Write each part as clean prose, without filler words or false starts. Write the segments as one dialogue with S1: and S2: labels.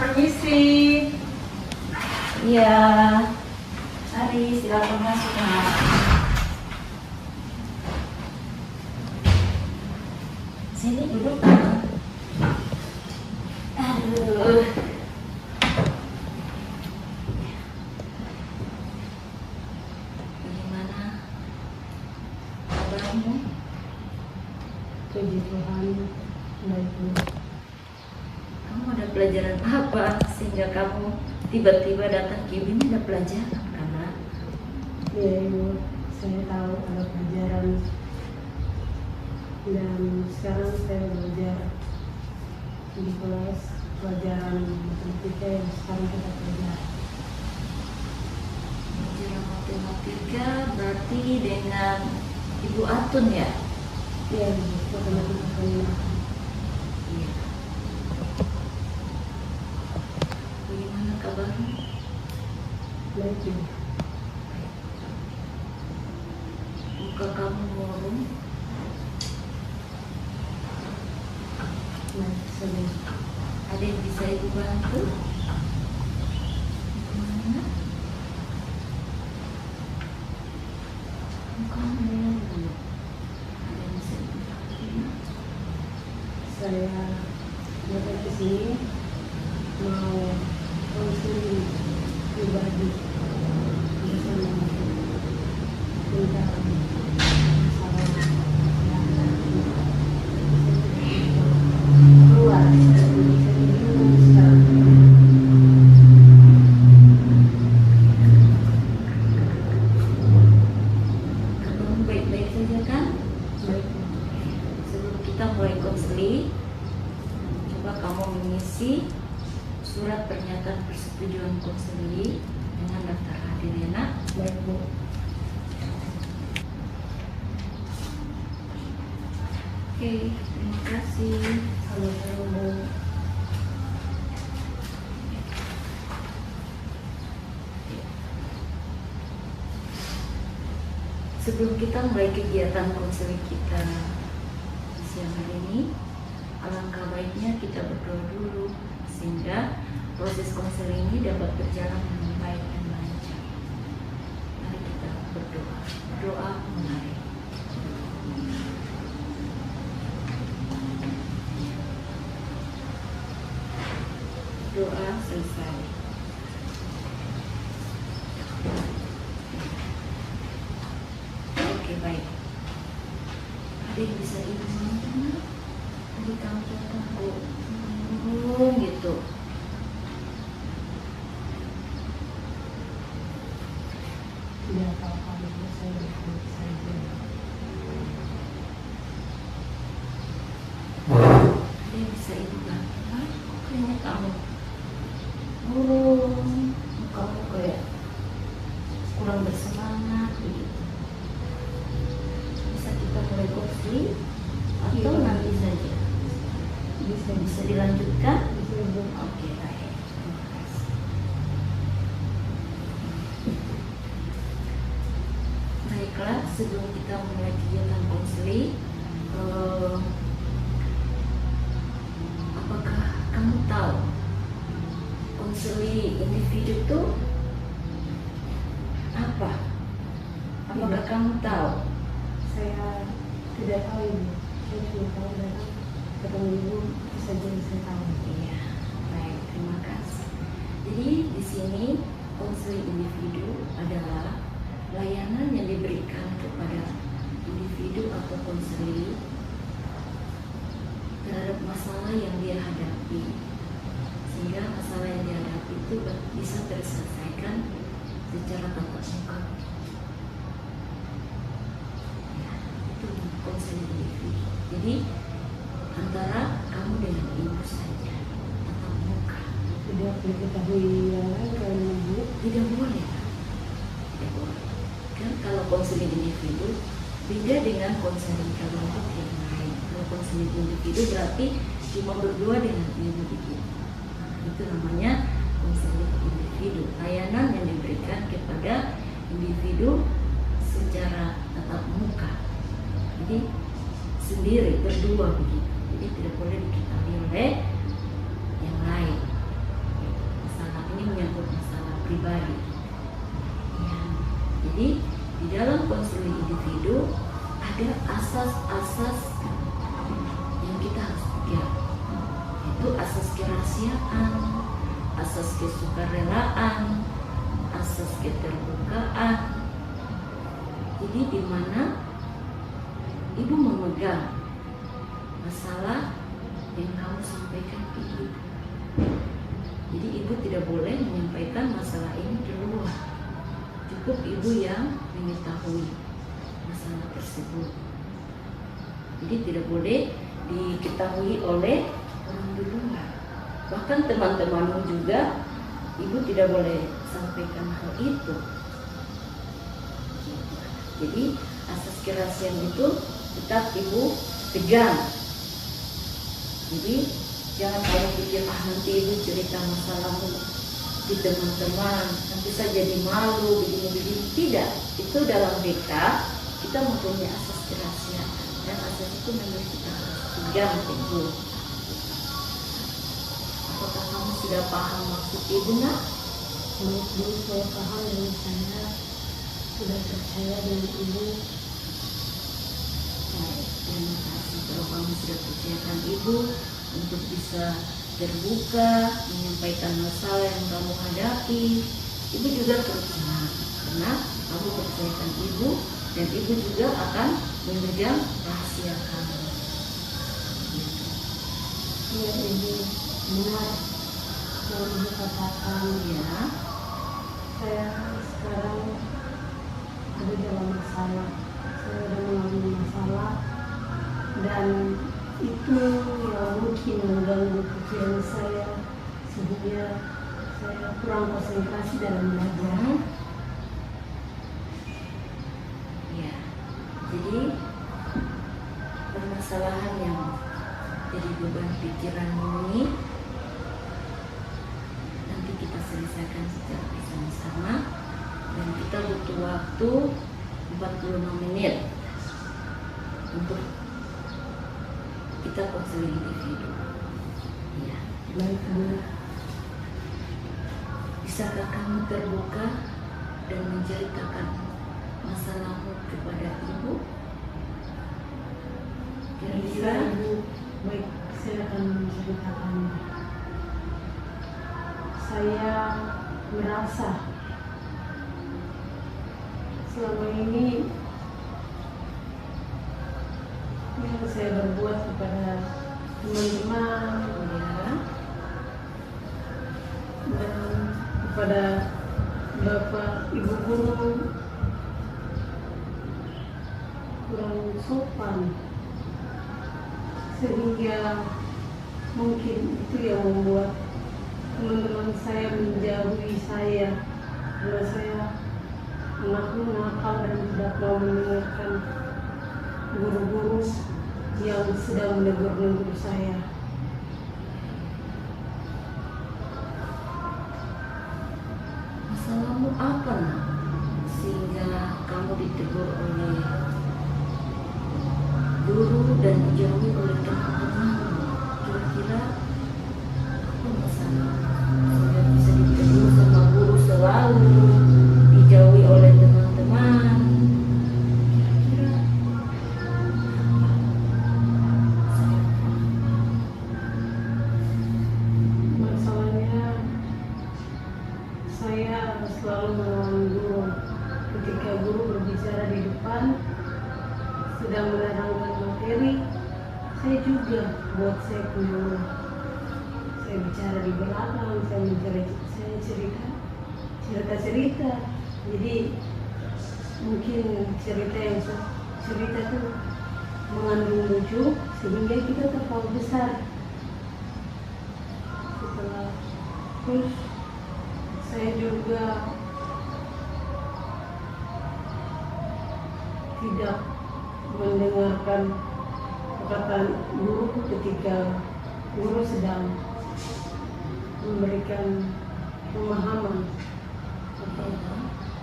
S1: permisi. Iya. Mari silakan masuk, Nak. Sini duduk, Nak. Aduh. Bagaimana kabarmu?
S2: Puji Tuhan, baik Bu.
S1: Kamu ada pelajaran apa sehingga kamu tiba-tiba datang ke ini ada pelajaran karena
S2: Ya Ibu, saya tahu ada pelajaran dan sekarang saya belajar di kelas pelajaran matematika yang sekarang kita pelajari.
S1: pelajaran matematika berarti dengan Ibu Atun ya?
S2: Iya Ibu, matematika penyimpanan.
S1: Iya. Bagaimana kabarmu?
S2: Baik Ibu.
S1: Muka kamu murung.
S2: Baik, sedih.
S1: Ada yang bisa Ibu bantu? Bagaimana? Muka murung. Ada yang bisa Ibu bantu?
S2: Saya datang ke sini mau konseling pribadi bersama tentang masalah yang keluar dari saya bingung sekarang.
S1: Kamu baik-baik saja kan?
S2: Baik,
S1: Sebelum kita mulai konseling, coba kamu mengisi surat pernyataan persetujuan konseling dengan daftar hadir ya, Nak.
S2: baik Bu.
S1: Oke, terima kasih.
S2: Sama-sama Bu.
S1: Sebelum kita mulai kegiatan konseling kita di siang hari ini, alangkah baiknya kita berdoa dulu sehingga proses konseling ini dapat berjalan dengan baik dan lancar. Mari kita berdoa. Berdoa mulai. Doa selesai. Oke, baik. Ada yang bisa Ibu bantu, Nak? Tadi kamu datang gitu.
S2: Tidak apa-apa Bu, saya baik saja.
S1: Ada yang bisa Ibu bantu, Nak? Kok kayaknya kamu murung, kamu kayak kurang bersemangat begitu. Bisa kita mulai konseling atau
S2: Iya.
S1: nanti saja?
S2: Bisa
S1: Bisa dilanjutkan?
S2: bisa Bu.
S1: Oke, baik. Terima kasih. Baiklah, sebelum kita mulai kegiatan konseling, apakah kamu tahu konseling individu itu apa? Apakah
S2: Tidak.
S1: kamu tahu?
S2: Saya tidak tahu Ibu. Saya cuma tahu datang ketemu Ibu itu saja yang saya tahu.
S1: Iya, baik, terima kasih. Jadi di sini konseling individu adalah layanan yang diberikan kepada individu atau konseling terhadap masalah yang dia hadapi, sehingga masalah yang dihadapi itu bisa terselesaikan secara tatap muka. Ya, itu konseling individu. Jadi antara kamu dengan ibu saja tatap muka.
S2: Tidak diketahui yang lain kan Ibu.
S1: Tidak boleh, tidak boleh. Kan kalau konseling individu beda dengan konseling kelompok yang lain. Kalau konseling individu berarti cuma berdua dengan ibu begitu. Nah, itu namanya konseling individu. Layanan yang diberikan kepada individu secara tatap muka. Jadi sendiri berdua begitu. Jadi tidak boleh diketahui oleh yang lain. Ya. pribadi. Ya. Jadi di dalam konseling individu ada asas-asas yang kita harus pegang, yaitu asas kerahasiaan, asas kesukarelaan, asas keterbukaan. Jadi di mana ibu memegang masalah yang kamu sampaikan ke ibu. Jadi ibu tidak boleh menyampaikan masalah ini di luar. Cukup ibu yang mengetahui masalah tersebut. Jadi tidak boleh diketahui oleh orang di luar. Bahkan teman-temanmu juga ibu tidak boleh sampaikan hal itu. Jadi asas kerahasiaan itu tetap ibu pegang. Jadi jangan kamu pikir nanti ibu cerita masalahmu di teman-teman, nanti saya jadi malu begini-begini. Tidak, itu dalam BK kita mempunyai asas kerahasiaan dan asas itu memang kita harus pegang ibu. Apakah kamu sudah paham maksud ibu nak?
S2: Menurut saya paham dan saya sudah percaya dengan ibu.
S1: Baik, terima kasih kalau kamu sudah percayakan ibu untuk bisa terbuka menyampaikan masalah yang kamu hadapi. Ibu juga terus senang karena kamu percayakan ibu dan ibu juga akan memegang rahasia kamu. Gitu.
S2: Iya ibu, benar yang ibu katakan.
S1: Ya,
S2: Saya sekarang ada dalam masalah. Saya sudah mengalami masalah dan itu yang mungkin mengganggu pikiran saya sehingga saya kurang konsentrasi dalam belajar.
S1: ya. Jadi permasalahan yang jadi beban pikiran ini nanti kita selesaikan secara bersama-sama dan kita butuh waktu 45 menit untuk kita konseling individu. Ya.
S2: Baik Bu,
S1: Bisakah kamu terbuka dan menceritakan masalahmu kepada ibu?
S2: bisa
S1: Kira-kira
S2: Ibu. Baik, saya akan menceritakannya. Saya merasa selama ini yang saya berbuat kepada teman-teman
S1: ya,
S2: dan kepada bapak ibu guru kurang sopan sehingga mungkin itu yang membuat teman-teman saya menjauhi saya karena saya anaknya nakal dan tidak mau mendengarkan guru-guru yang sedang menegur saya.
S1: masalahmu apa nak? Sehingga kamu ditegur oleh guru dan dijauhi oleh teman-teman. Kira-kira apa masalah? Sehingga bisa ditegur sama guru selalu, dijauhi oleh teman-teman. Kira-kira
S2: Masalahnya saya selalu melawan guru. Ketika guru berbicara di depan sedang menerangkan materi, saya juga buat saya punya. Saya bicara di belakang, saya cerita. Jadi mungkin cerita itu mengandung lucu sehingga kita tertawa besar. Setelah terus saya juga tidak mendengarkan perkataan guru ketika guru sedang memberikan pemahaman atau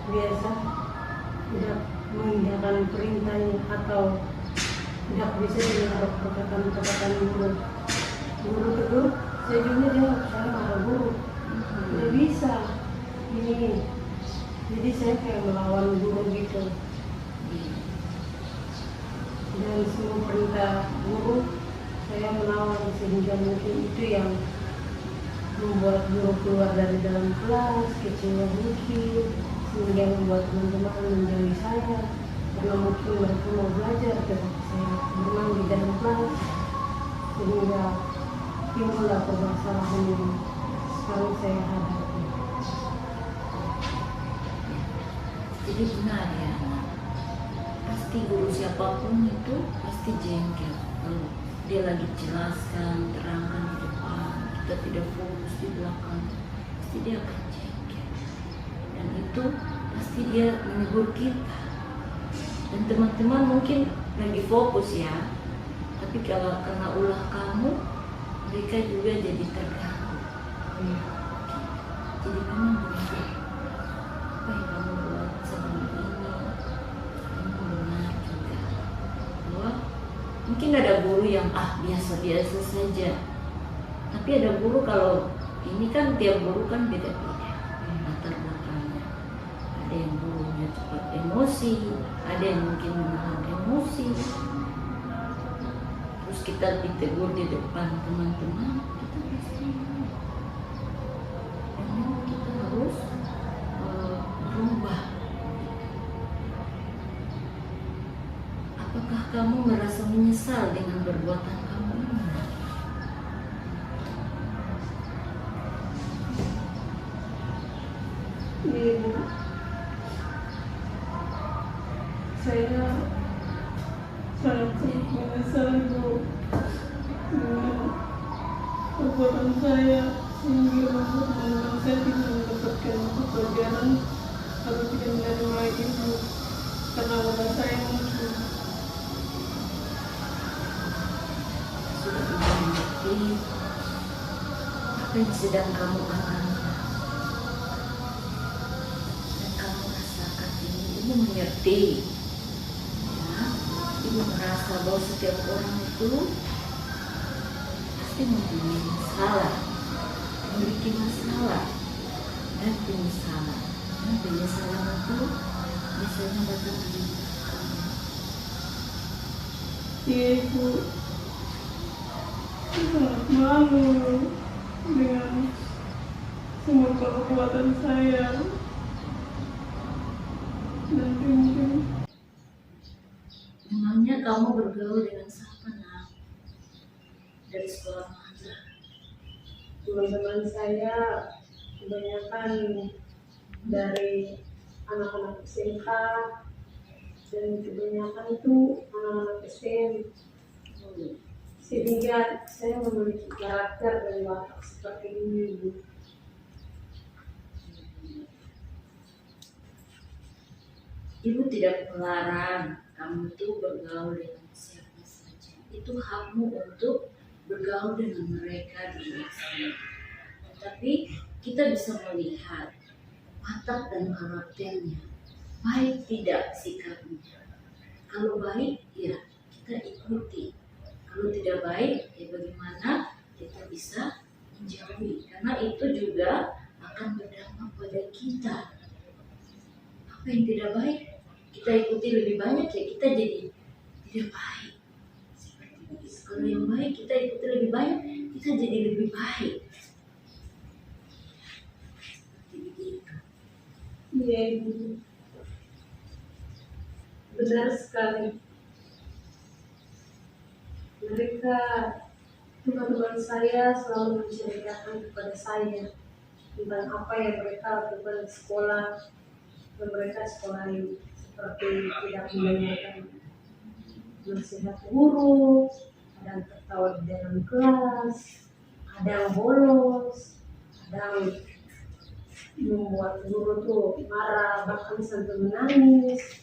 S2: biasa tidak menginjakan perintahnya atau tidak bisa mendengar perkataan guru. Guru tegur, saya juga jawab, saya marah guru. Tidak bisa. ini. Jadi saya kayak melawan guru gitu.
S1: Iya.
S2: Dan semua perintah guru saya melawan, sehingga mungkin itu yang membuat guru keluar dari dalam kelas, kecewa mungkin, sehingga membuat teman-teman menjauhi saya karena mungkin mereka mau belajar tetapi saya berenang di dalam kelas, sehingga timbullah permasalahan yang sekarang saya hadapi.
S1: Jadi benar ya, pasti guru siapapun itu pasti jengkel kalau dia lagi jelaskan, terangkan di depan, kita tidak fokus di belakang, pasti dia akan jengkel. Dan itu pasti dia menegur kita. Dan teman-teman mungkin lagi fokus ya, tapi kalau kena ulah kamu, mereka juga jadi terganggu. Jadi memang benar, apa yang kamu buat sebelum ini, kamu benar juga. Bahwa mungkin ada guru yang biasa-biasa saja, tapi ada guru kalau ini kan tiap guru kan beda-beda latar belakangnya. Ada yang gurunya cepat emosi, ada yang mungkin menahan emosi. Terus kita ditegur di depan teman-teman, kita pasti memang kita harus berubah. Apakah kamu merasa menyesal dengan perbuatan kamu ini?
S2: Ibu, saya sangat menyesal Bu dengan perbuatan saya, sehingga membuat teman-teman saya tidak mendapatkan pelajaran atau tidak menerima Ibu karena wadah saya mungkin.
S1: Sudah mengerti apa yang sedang kamu alami dan kamu rasakan ini. Ibu mengerti ya, ibu merasa bahwa setiap orang itu pasti mempunyai masalah, memiliki masalah dan penyesalan. Dan penyesalan itu biasanya datang dari belakang.
S2: Iya Ibu, saya sangat malu dengan semua perbuatan saya. Dan mungkin
S1: Memangnya kamu bergaul dengan siapa nak? Dari sekolah mana?
S2: teman-teman saya kebanyakan dari anak-anak SMK dan kebanyakan itu anak-anak SM, sehingga saya memiliki karakter dan watak seperti ini Bu.
S1: Ibu tidak melarang kamu tuh bergaul dengan siapa saja. Itu hakmu untuk bergaul dengan mereka di luar sana. Tapi kita bisa melihat watak dan karakternya, baik tidak sikapnya. Kalau baik, ya kita ikuti. Kalau tidak baik, ya bagaimana kita bisa menjauhi. Karena itu juga akan berdampak pada kita. Apa yang tidak baik, kita ikuti lebih banyak, ya kita jadi tidak baik. Seperti itu. Kalau yang baik kita ikuti lebih banyak, kita jadi lebih baik. Seperti itu.
S2: Iya Ibu, benar sekali. Mereka, teman-teman saya selalu menceritakan kepada saya tentang apa yang mereka lakukan di sekolah, dan mereka sekolah ini seperti tidak mendengarkan nasihat guru, kadang tertawa di dalam kelas, kadang bolos, kadang membuat guru tuh marah bahkan sampai menangis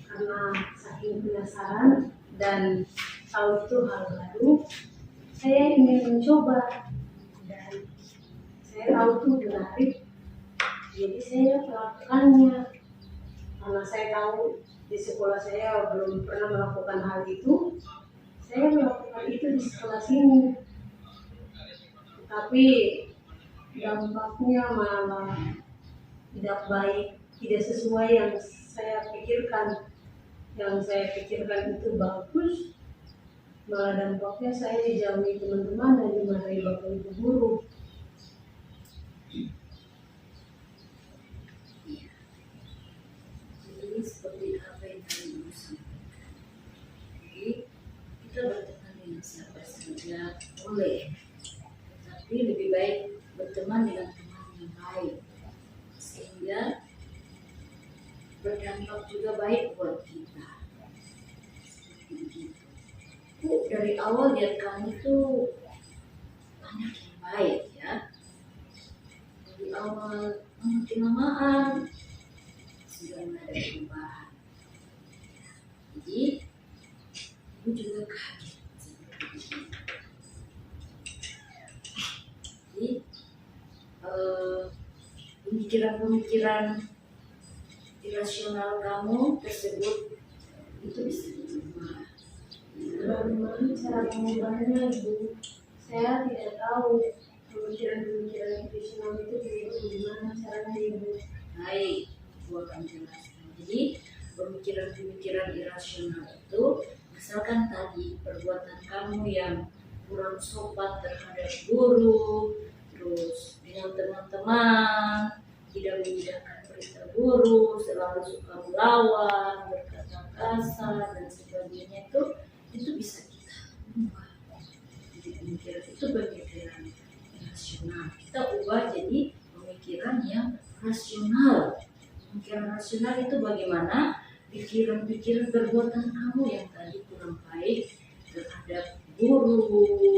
S2: karena saking penasaran dan tahu itu hal baru. Saya ingin mencoba dan saya tahu itu menarik, jadi saya melakukannya karena saya tahu di sekolah saya belum pernah melakukan hal itu. Saya melakukan itu di sekolah sini, tapi dampaknya malah tidak baik, tidak sesuai yang saya pikirkan. Yang saya pikirkan itu bagus, malah dampaknya saya dijauhi teman-teman dan dimarahi bapak ibu guru.
S1: Iya. Jadi seperti apa yang tadi Ibu sampaikan. Jadi kita berteman dengan siapa saja boleh, tapi lebih baik berteman dengan teman yang baik sehingga berdampak juga baik buat kita. Seperti begitu. Bu, dari awal lihat kamu tuh banyak yang baik ya. Dari awal kelamaan sudah ada perubahan. Jadi Ibu juga kaget seperti itu. Jadi pemikiran-pemikiran irasional kamu tersebut itu bisa diubah.
S2: Bagaimana cara mengubahnya, Ibu? Saya tidak tahu pemikiran-pemikiran Krishna itu bagaimana caranya, Ibu.
S1: Baik, Ibu akan jelaskan. Jadi pemikiran-pemikiran irasional itu misalkan tadi perbuatan kamu yang kurang sopan terhadap guru, terus dengan teman-teman, tidak mendengarkan perintah guru, selalu suka melawan, berkata kasar dan sebagainya itu bisa kita ubah. Jadi pemikiran itu pemikiran rasional. Kita ubah jadi pemikiran yang rasional. Pemikiran rasional itu bagaimana? Pikiran-pikiran perbuatan kamu yang tadi kurang baik terhadap guru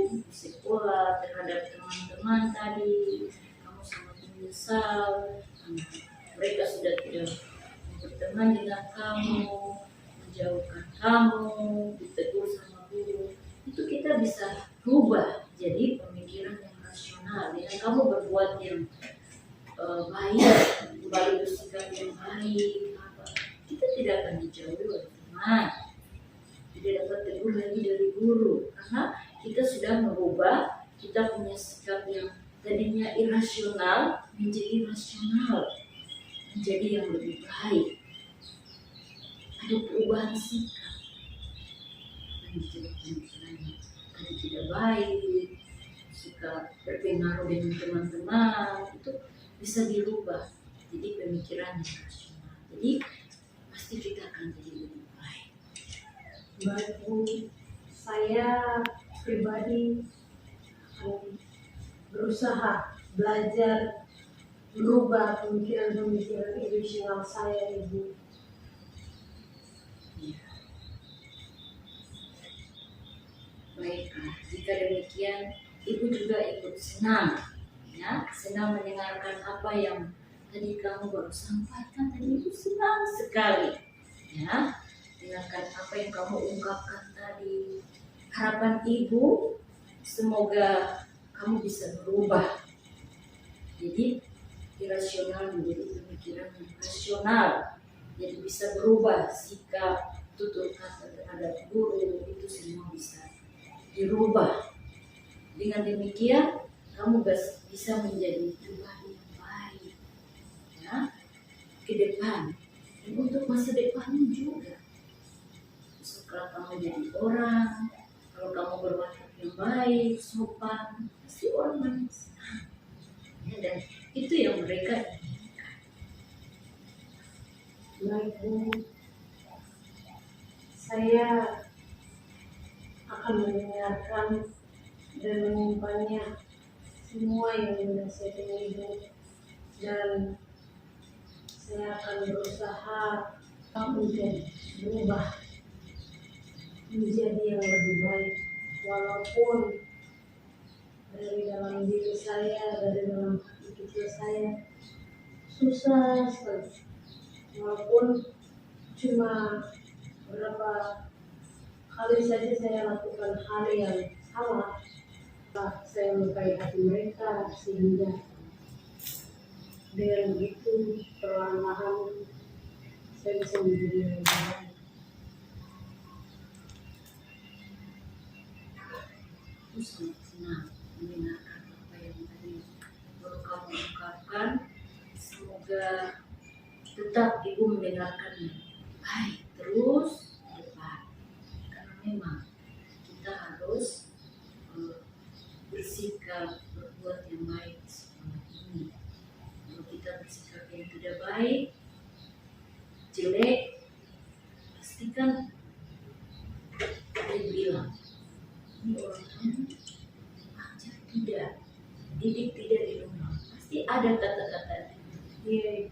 S1: di sekolah, terhadap teman-teman tadi, kamu sangat menyesal karena mereka sudah tidak berteman dengan kamu, menjauhkan kamu, ditegur sama guru. Itu kita bisa rubah jadi pemikiran yang rasional dengan kamu berbuat yang baik, kembali bersikap yang baik, kita tidak akan dijauhi oleh teman, tidak dapat tegur lagi dari guru karena kita sudah merubah, kita punya sikap yang tadinya irasional menjadi rasional, menjadi yang lebih baik. Ada perubahan sikap, pemikirannya tadi tidak baik, suka berpengaruh dengan teman-teman, itu bisa dirubah jadi pemikiran yang rasional. Jadi pasti kita akan jadi lebih baik.
S2: Baik, Bu. Saya pribadi akan berusaha belajar merubah pemikiran-pemikiran irasional saya, Ibu.
S1: Ya. Baiklah, jika demikian Ibu juga ikut senang, ya, senang mendengarkan apa yang tadi kamu baru sampaikan. Tadi Ibu senang sekali, ya, dengarkan apa yang kamu ungkapkan tadi. Harapan Ibu semoga kamu bisa berubah. Jadi irasional menjadi pemikiran yang rasional. Jadi bisa berubah sikap, tutur kata terhadap guru, itu semua bisa dirubah. Dengan demikian kamu bisa menjadi pribadi yang baik, ya, ke depan dan untuk masa depannya juga. Setelah kamu jadi orang, kalau kamu berwatak yang baik, sopan, pasti orang banyak senang, ya, dan itu yang mereka inginkan.
S2: Baik, Bu. Saya akan mendengarkan dan menyimpannya semua yang dinasihati Ibu, dan saya akan berusaha untuk berubah menjadi yang lebih baik, walaupun dari dalam diri saya, dari dalam hati kecil saya susah sekali, walaupun cuma beberapa kali saja saya lakukan hal yang salah, saya melukai hati mereka, sehingga dengan begitu perlahan-lahan saya bisa menjadi yang lebih baik.
S1: Aku sangat senang mendengarkan apa yang tadi baru kamu ungkapkan, semoga tetap ibu mendengarkan baik terus ke depan, karena memang kita harus bersikap berbuat yang baik sekolah ini. Kalau kita bersikap yang tidak baik, jelek, pastikan ada yang bilang ini orang tuanya ajar tidak, didik tidak di rumah, pasti ada kata-kata
S2: Iya.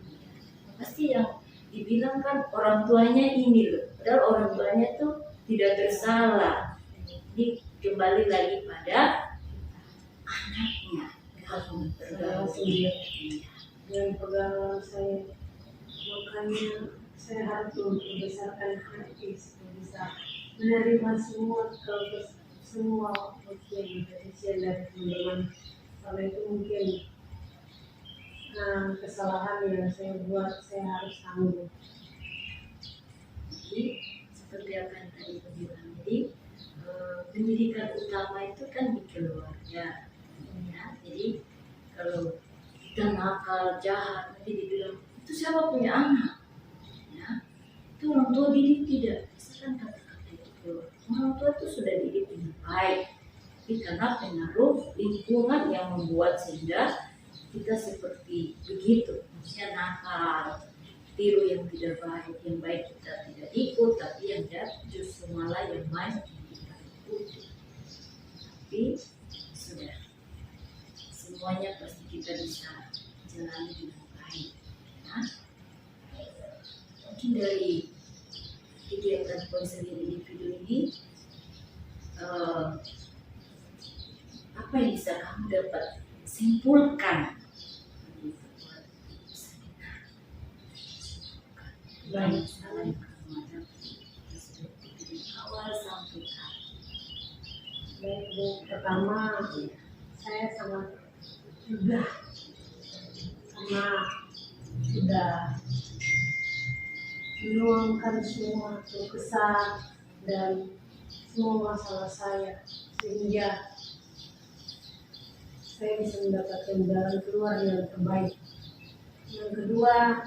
S1: pasti yang dibilang kan orang tuanya ini loh, padahal orang tuanya tuh tidak bersalah. Jadi kembali lagi pada anaknya kalau
S2: Saya
S1: bergaul.
S2: sendiri dengan pegawai saya, makanya saya harus membesarkan hati supaya bisa menerima semua ujian dari teman-teman. Kalau itu mungkin kesalahan yang saya buat, saya harus tanggung.
S1: Jadi seperti apa yang tadi aku bilang, jadi pendidikan utama itu kan di keluarga, ya. Jadi kalau kita nakal jahat nanti dibilang itu siapa punya anak, ya itu orang tua didik tidak, misalkan kata-kata itu orang tua itu sudah didik dengan baik, tapi karena pengaruh lingkungan yang membuat sehingga kita seperti begitu, maksudnya nakal, tiru yang tidak baik, yang baik kita tidak ikut, tapi yang jahat justru malah yang main kita ikuti. Tapi sudah, semuanya pasti kita bisa jalani dengan baik. Nah, mungkin dari kegiatan konseling individu ini, apa yang bisa kamu dapat simpulkan? Baik, salah yang kamu hadapi dari awal sampai akhir.
S2: Baik, Bu. Pertama, saya sangat sudah meluangkan semua keluh kesah dan semua masalah saya, sehingga saya bisa mendapatkan jalan keluar yang terbaik. Yang kedua,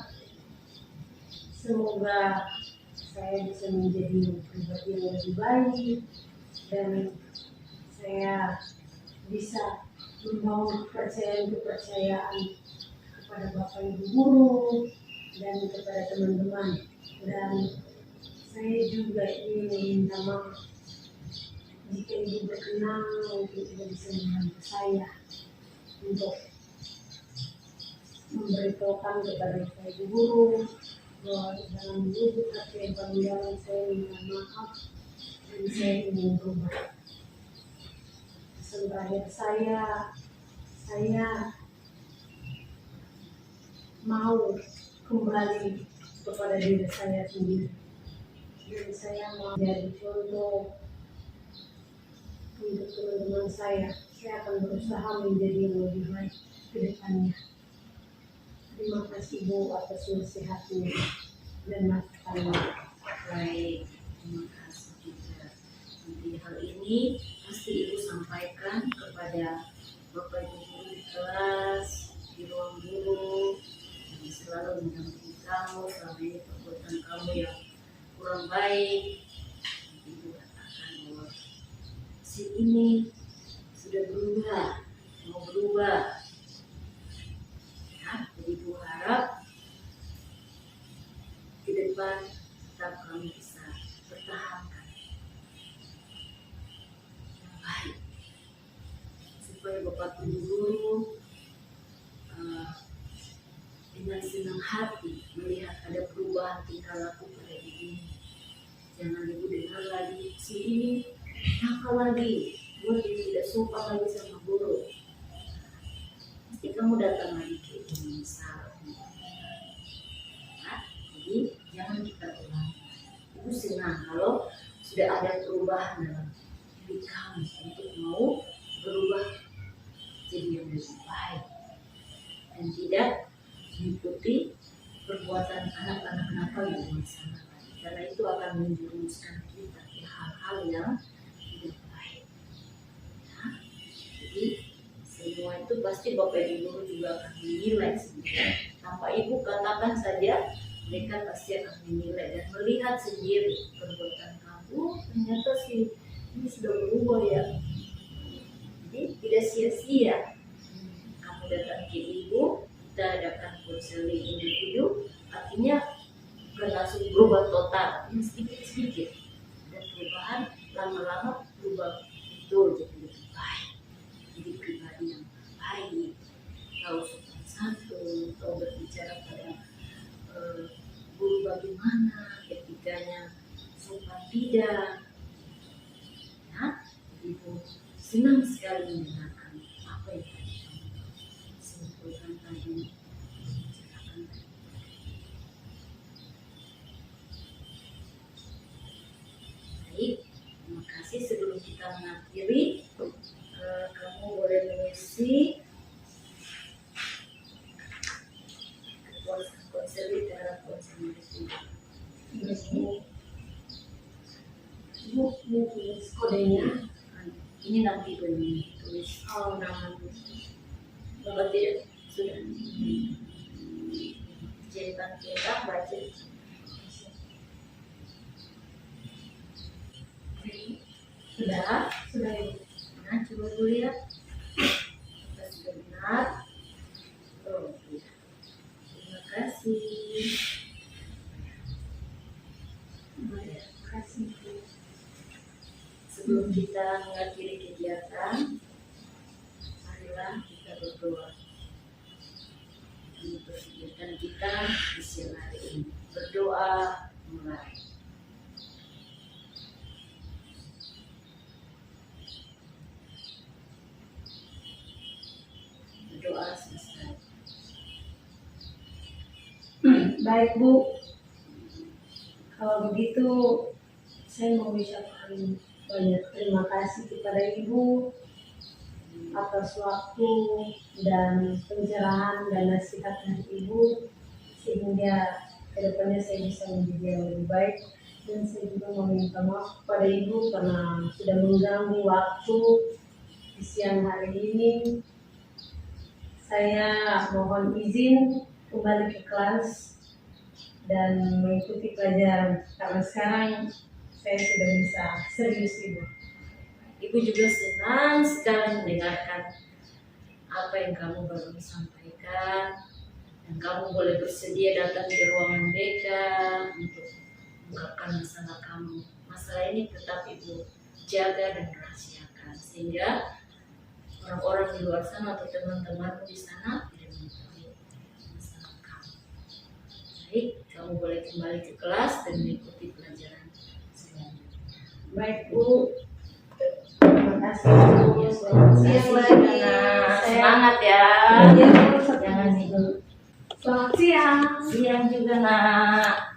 S2: semoga saya bisa menjadi pribadi yang lebih baik dan saya bisa membangun kepercayaan kepada Bapak Ibu guru dan kepada teman-teman. Dan saya juga ingin meminta maaf jika Ibu berkenan mungkin tidak bisa membantu saya untuk memberitahukan kepada Bapak Ibu guru bahwa dalam wujud hati yang paling dalam saya minta maaf dan saya ingin berubah. Pesan terakhir saya mau kembali kepada diri saya sendiri dan saya mau jadi contoh untuk teman-teman saya. Saya akan berusaha menjadi yang lebih baik ke depannya. Terima kasih Bu atas nasihatnya dan masukannya.
S1: Baik, terima kasih juga. Nanti hal ini pasti Ibu sampaikan kepada Bapak Ibu guru di kelas, di ruang guru, yang selalu mendampingi kamu selama ini perbuatan kamu yang kurang baik. Ibu katakan bahwa si ini sudah berubah, mau berubah. Jadi Ibu harap ke depan tetap kami bisa pertahankan yang baik, supaya Bapak Ibu guru dengan senang hati melihat ada perubahan tingkah laku pada Ibu. Jangan Ibu dengar lagi si ini nakal lagi, buat dia tidak sopan lagi sama guru. Pasti kamu datang lagi ke ini misalnya. Nah, jadi jangan kita ulangi. Ibu senang kalau sudah ada perubahan dalam diri kamu untuk mau berubah jadi yang lebih baik dan tidak mengikuti perbuatan anak-anak nakal yang di sana, karena itu akan menjerumuskan kita ke hal-hal yang tidak baik. Nah, jadi semua itu pasti Bapak Ibu guru juga akan menilai sendiri. Tanpa ibu katakan saja, mereka pasti akan menilai dan melihat sendiri perbuatan kamu. Ternyata sih ini sudah berubah ya. Jadi tidak sia-sia kamu datang ke ibu, kita adakan konseling individu, artinya bukan langsung berubah total, ini sedikit-sedikit. Dan perubahan lama-lama berubah betul jadi lebih baik, jadi pribadi yang baik, tahu sopan santun, tahu berbicara pada guru bagaimana etikanya, sopan tidak. Ya, ibu senang sekali mendengarkan apa yang tadi kamu simpulkan tadi. Silakan. Baik, terima kasih. Sebelum kita mengakhiri, kamu boleh mengisi konseling terhadap konseling itu.
S2: Ibu tulis kodenya.
S1: Ini nanti boleh tulis nama bapak tidak sudah cetak cetak baca. Sudah.
S2: Ibu.
S1: Nah, coba dulu ya. Kita sudah benar. Oh, ya. Terima kasih.
S2: Terima kasih.
S1: Sebelum kita mengakhiri kegiatan, marilah kita berdoa untuk kegiatan kita di siang hari ini. Berdoa mulai. Berdoa selesai.
S2: Baik Bu, kalau begitu saya mau ucapkan banyak terima kasih kepada Ibu atas waktu dan pencerahan dan nasihat dari Ibu, sehingga kedepannya saya bisa menjadi yang lebih baik. Dan saya juga meminta maaf kepada Ibu karena sudah mengganggu waktu di siang hari ini. Saya mohon izin kembali ke kelas dan mengikuti pelajaran karena sekarang saya sudah bisa serius Ibu.
S1: Ibu juga senang sekali mendengarkan apa yang kamu baru sampaikan, dan kamu boleh bersedia datang di ruangan BK untuk mengungkapkan masalah kamu. Masalah ini tetap Ibu jaga dan rahasiakan sehingga orang-orang di luar sana atau teman-temanmu di sana tidak mengetahui masalah kamu. Baik, kamu boleh kembali ke kelas dan mengikuti pelajaran selanjutnya.
S2: Baik Bu, terima kasih.
S1: Ya, selamat siang lagi. Semangat ya.
S2: Iya, Bu.
S1: Jangan nih.
S2: Selamat siang.
S1: Siang juga nak.